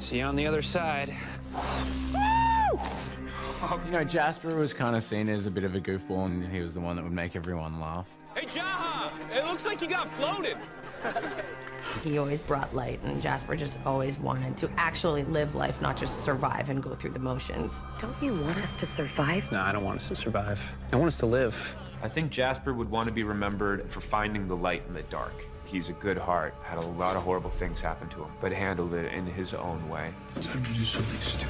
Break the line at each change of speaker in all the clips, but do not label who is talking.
See you on the other side.
You know, Jasper was kind of seen as a bit of a goofball, and he was the one that would make everyone laugh.
Hey, Jaha! It looks like you got floated.
He always brought light, and Jasper just always wanted to actually live life, not just survive and go through the motions.
Don't you want us to survive?
No, I don't want us to survive. I want us to live.
I think Jasper would want to be remembered for finding the light in the dark. He's a good heart, had a lot of horrible things happen to him, but handled it in his own way.
Time to do something stupid.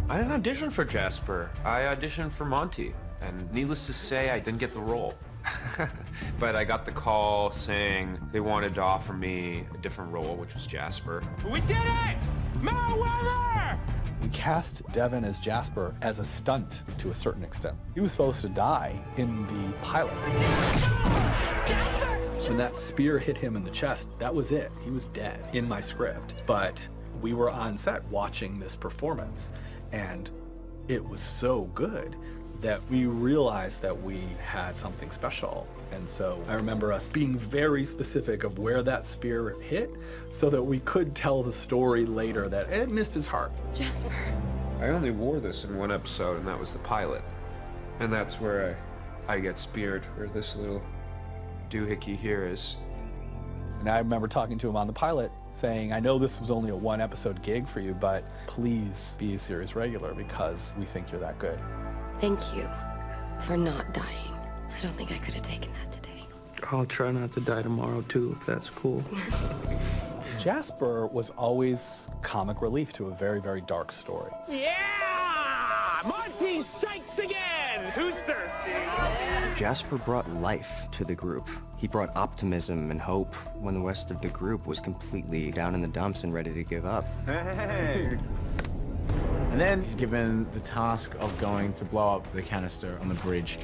I didn't audition for Jasper. I auditioned for Monty, and needless to say, I didn't get the role. But I got the call saying they wanted to offer me a different role, which was Jasper.
We did it! Meriwether!
We cast Devin as Jasper as a stunt to a certain extent. He was supposed to die in the pilot. Jasper! When that spear hit him in the chest, that was it. He was dead in my script. But we were on set watching this performance, and it was so good that we realized that we had something special. And so I remember us being very specific of where that spear hit so that we could tell the story later that it missed his heart.
Jasper.
I only wore this in one episode, and that was the pilot. And that's where I get speared, where this little doohickey here is.
And I remember talking to him on the pilot saying, I know this was only a one-episode gig for you, but please be a series regular because we think you're that good.
Thank you for not dying. I don't think I could have taken that today.
I'll try not to die tomorrow, too, if that's cool.
Jasper was always comic relief to a very, very dark story.
Yeah! Monty strikes again! Who's thirsty?
Jasper brought life to the group. He brought optimism and hope when the rest of the group was completely down in the dumps and ready to give up.
Hey! And then he's given the task of going to blow up the canister on the bridge.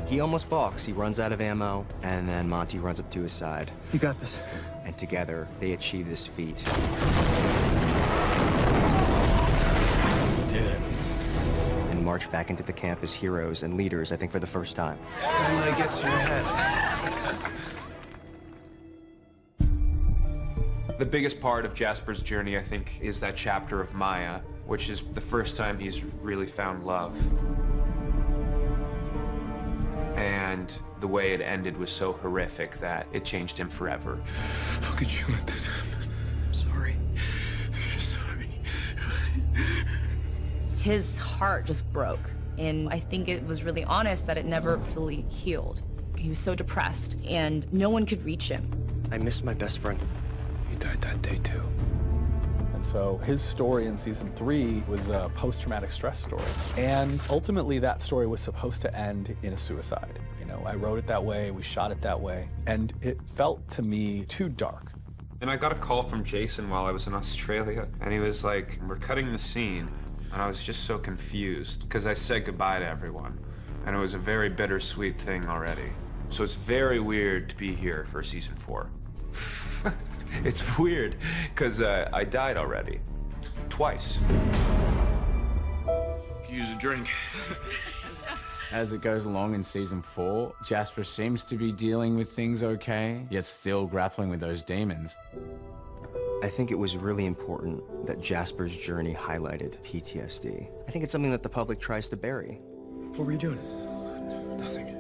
He almost balks. He runs out of ammo, and then Monty runs up to his side.
You got this.
And together, they achieve this feat.
Did it.
And march back into the camp as heroes and leaders, I think, for the first time.
Don't let it get to your head.
The biggest part of Jasper's journey, I think, is that chapter of Maya, which is the first time he's really found love. And the way it ended was so horrific that it changed him forever.
How could you let this happen? I'm sorry. I'm sorry.
His heart just broke. And I think it was really honest that it never fully healed. He was so depressed, and no one could reach him.
I miss my best friend.
He died that day, too.
And so his story in season 3 was a post-traumatic stress story. And ultimately that story was supposed to end in a suicide. You know, I wrote it that way, we shot it that way, and it felt to me too dark.
And I got a call from Jason while I was in Australia, and he was like, we're cutting the scene. And I was just so confused, because I said goodbye to everyone. And it was a very bittersweet thing already. So it's very weird to be here for season 4. It's weird, because I died already. Twice.
Use a drink.
As it goes along in season 4, Jasper seems to be dealing with things okay, yet still grappling with those demons.
I think it was really important that Jasper's journey highlighted PTSD. I think it's something that the public tries to bury.
What were you doing? Nothing.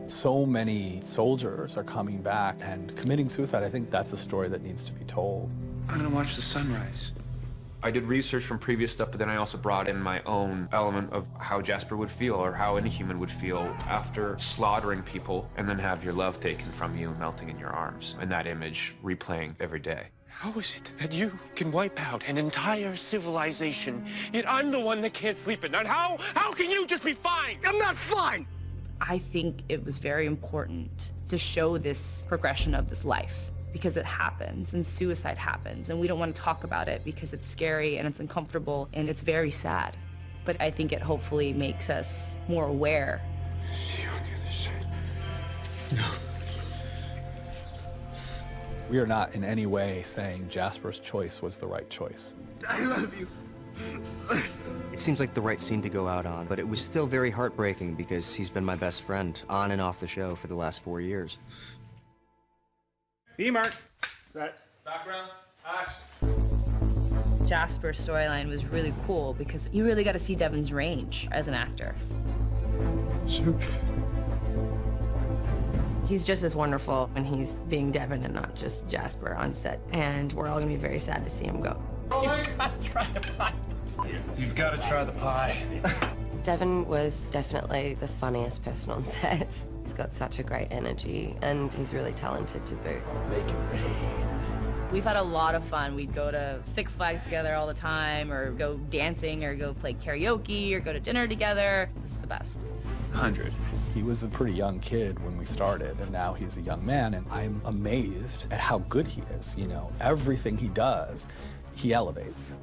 So many soldiers are coming back and committing suicide. I think that's a story that needs to be told.
I'm gonna watch the sunrise.
I did research from previous stuff, but then I also brought in my own element of how Jasper would feel, or how any human would feel after slaughtering people and then have your love taken from you and melting in your arms. And that image replaying every day.
How is it that you can wipe out an entire civilization, yet I'm the one that can't sleep at night? How can you just be fine?
I'm not fine!
I think it was very important to show this progression of this life, because it happens and suicide happens, and we don't want to talk about it because it's scary and it's uncomfortable and it's very sad. But I think it hopefully makes us more aware.
See you on the other side. No.
We are not in any way saying Jasper's choice was the right choice.
I love you.
It's seems like the right scene to go out on, but it was still very heartbreaking because he's been my best friend on and off the show for the last 4 years.
B-Mark. Set. Background. Action.
Jasper's storyline was really cool because you really got to see Devin's range as an actor.
Sure.
He's just as wonderful when he's being Devin and not just Jasper on set. And we're all gonna be very sad to see him go.
You've got to try the pie.
Devin was definitely the funniest person on set. He's got such a great energy and he's really talented to boot.
Make it rain.
We've had a lot of fun. We'd go to Six Flags together all the time, or go dancing, or go play karaoke, or go to dinner together. This is the best.
100.
He was a pretty young kid when we started, and now he's a young man, and I'm amazed at how good he is. You know, everything he does, he elevates.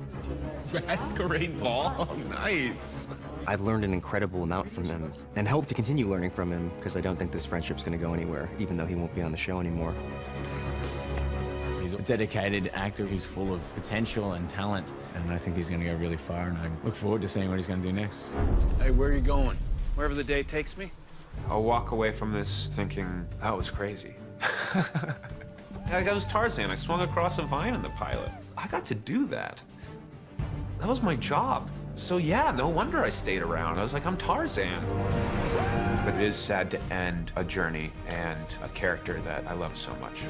Masquerade ball? Nice.
I've learned an incredible amount from him, and hope to continue learning from him, because I don't think this friendship's gonna go anywhere, even though he won't be on the show anymore.
He's a dedicated actor who's full of potential and talent, and I think he's going to go really far, and I look forward to seeing what he's going to do next.
Hey, where are you going?
Wherever the day takes me.
I'll walk away from this thinking, that was crazy. I was Tarzan. I swung across a vine in the pilot. I got to do that. That was my job. So yeah, no wonder I stayed around. I was like, I'm Tarzan. But it is sad to end a journey and a character that I love so much.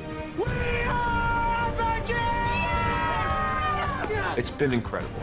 It's been incredible.